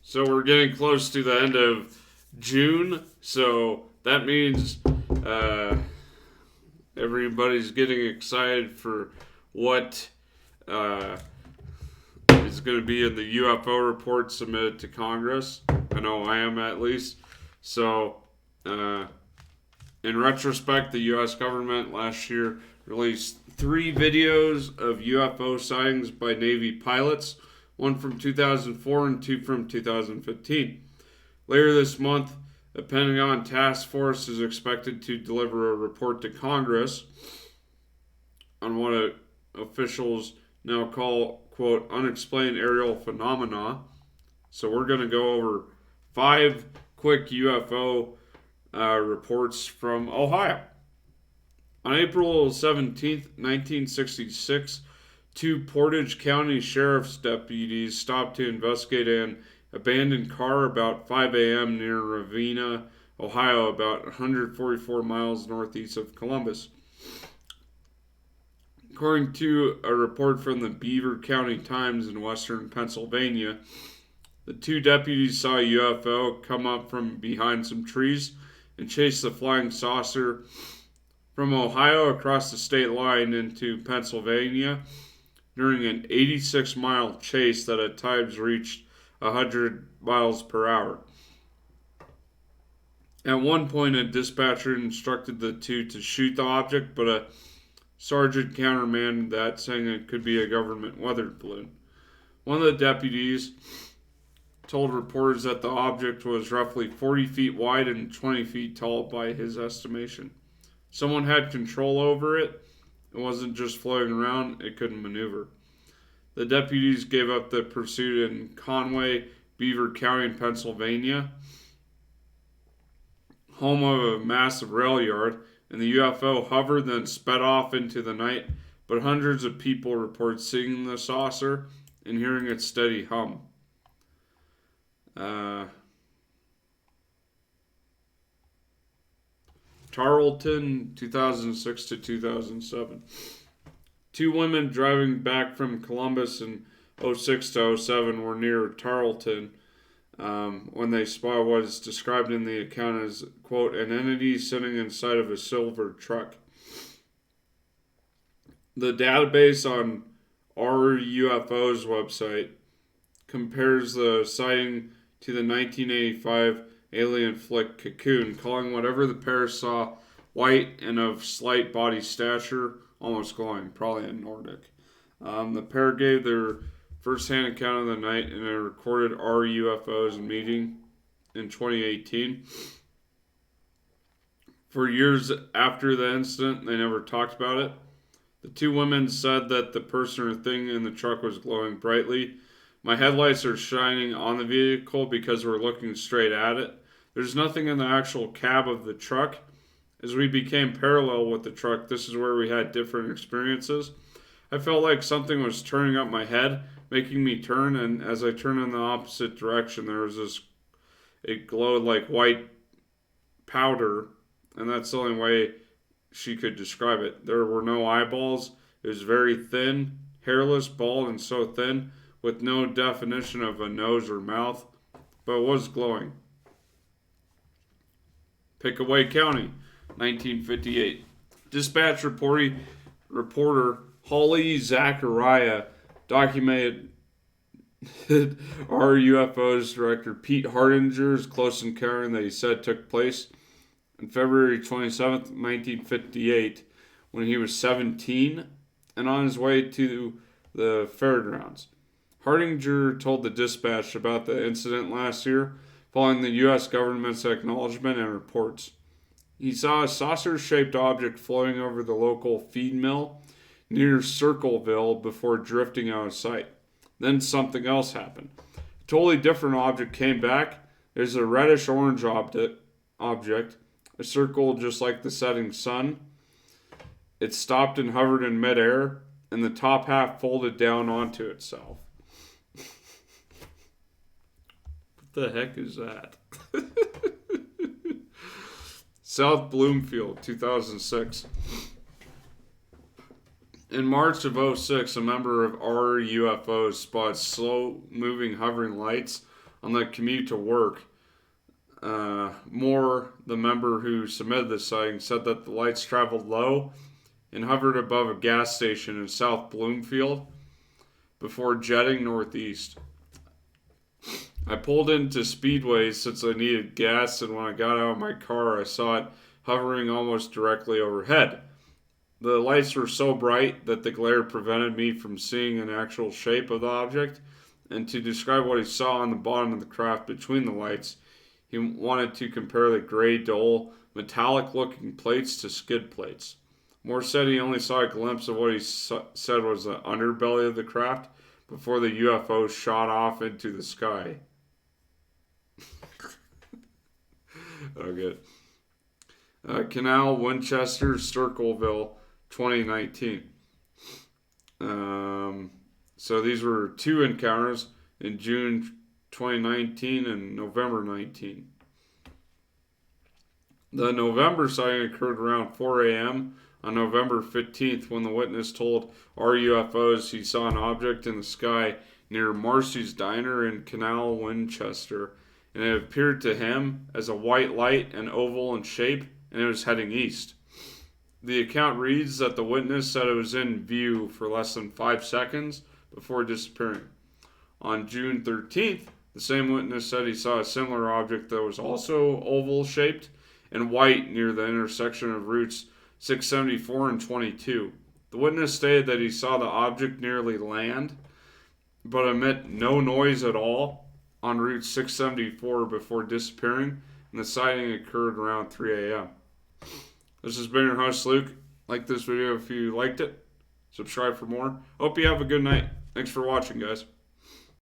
So we're getting close to the end of June, so that means everybody's getting excited for what uh, is going to be in the UFO report submitted to Congress. I know I am, at least. So, in retrospect, the U.S. government last year released 3 videos of UFO sightings by Navy pilots, one from 2004 and 2 from 2015. Later this month, a Pentagon task force is expected to deliver a report to Congress on what officials now call, quote, unexplained aerial phenomena. So we're going to go over 5 quick UFO reports from Ohio. On April 17th, 1966, 2 Portage County Sheriff's deputies stopped to investigate an abandoned car about 5 a.m. near Ravenna, Ohio, about 144 miles northeast of Columbus. According to a report from the Beaver County Times in western Pennsylvania, the 2 deputies saw a UFO come up from behind some trees and chase the flying saucer from Ohio across the state line into Pennsylvania during an 86-mile chase that at times reached 100 miles per hour. At one point, a dispatcher instructed the 2 to shoot the object, but a sergeant countermanded that, saying it could be a government weather balloon. One of the deputies told reporters that the object was roughly 40 feet wide and 20 feet tall by his estimation. Someone had control over it. It wasn't just floating around, it couldn't maneuver. The deputies gave up the pursuit in Conway, Beaver County, Pennsylvania, home of a massive rail yard, and the UFO hovered, then sped off into the night, but hundreds of people report seeing the saucer and hearing its steady hum. Tarleton, 2006 to 2007. 2 women driving back from Columbus in 06 to 07 were near Tarleton when they spotted what is described in the account as, quote, an entity sitting inside of a silver truck. The database on our UFO's website compares the sighting to the 1985 alien flick Cocoon, calling whatever the pair saw white and of slight body stature, almost glowing, probably a Nordic. The pair gave their first-hand account of the night in a recorded our UFOs meeting in 2018. For years after the incident, they never talked about it. The 2 women said that the person or thing in the truck was glowing brightly. My headlights are shining on the vehicle because we're looking straight at it. There's nothing in the actual cab of the truck. As we became parallel with the truck, this is where we had different experiences. I felt like something was turning up my head, making me turn, and as I turned in the opposite direction, there was this, it glowed like white powder, and that's the only way she could describe it. There were no eyeballs. It was very thin, hairless, bald, and so thin, with no definition of a nose or mouth, but it was glowing. Pickaway County, 1958. Dispatch reporter Holly Zachariah documented our UFO's director Pete Hardinger's close encounter that he said took place on February 27th, 1958, when he was 17 and on his way to the fairgrounds. Hardinger told the dispatch about the incident last year, following the U.S. government's acknowledgement and reports. He saw a saucer-shaped object floating over the local feed mill near Circleville before drifting out of sight. Then something else happened. A totally different object came back. There's a reddish-orange object, a circle just like the setting sun. It stopped and hovered in midair, and the top half folded down onto itself. What the heck is that? South Bloomfield, 2006. In March of 06, a member of our UFOs spotted slow-moving hovering lights on the commute to work. Moore, the member who submitted the sighting, said that the lights traveled low and hovered above a gas station in South Bloomfield before jetting northeast. I pulled into Speedway since I needed gas, and when I got out of my car, I saw it hovering almost directly overhead. The lights were so bright that the glare prevented me from seeing an actual shape of the object, and to describe what he saw on the bottom of the craft between the lights, he wanted to compare the gray, dull, metallic-looking plates to skid plates. Moore said he only saw a glimpse of what he said was the underbelly of the craft before the UFO shot off into the sky. Oh, good. Canal, Winchester, Circleville, 2019. So these were two encounters in June 2019 and November 19. The November sighting occurred around 4 a.m. on November 15th when the witness told RUFOs he saw an object in the sky near Marcy's Diner in Canal, Winchester, and it appeared to him as a white light and oval in shape, and it was heading east. The account reads that the witness said it was in view for less than 5 seconds before disappearing. On June 13th, the same witness said he saw a similar object that was also oval shaped and white near the intersection of routes 674 and 22. The witness stated that he saw the object nearly land, but emit no noise at all on Route 674 before disappearing, and the sighting occurred around 3 a.m. This has been your host, Luke. Like this video if you liked it. Subscribe for more. Hope you have a good night. Thanks for watching, guys.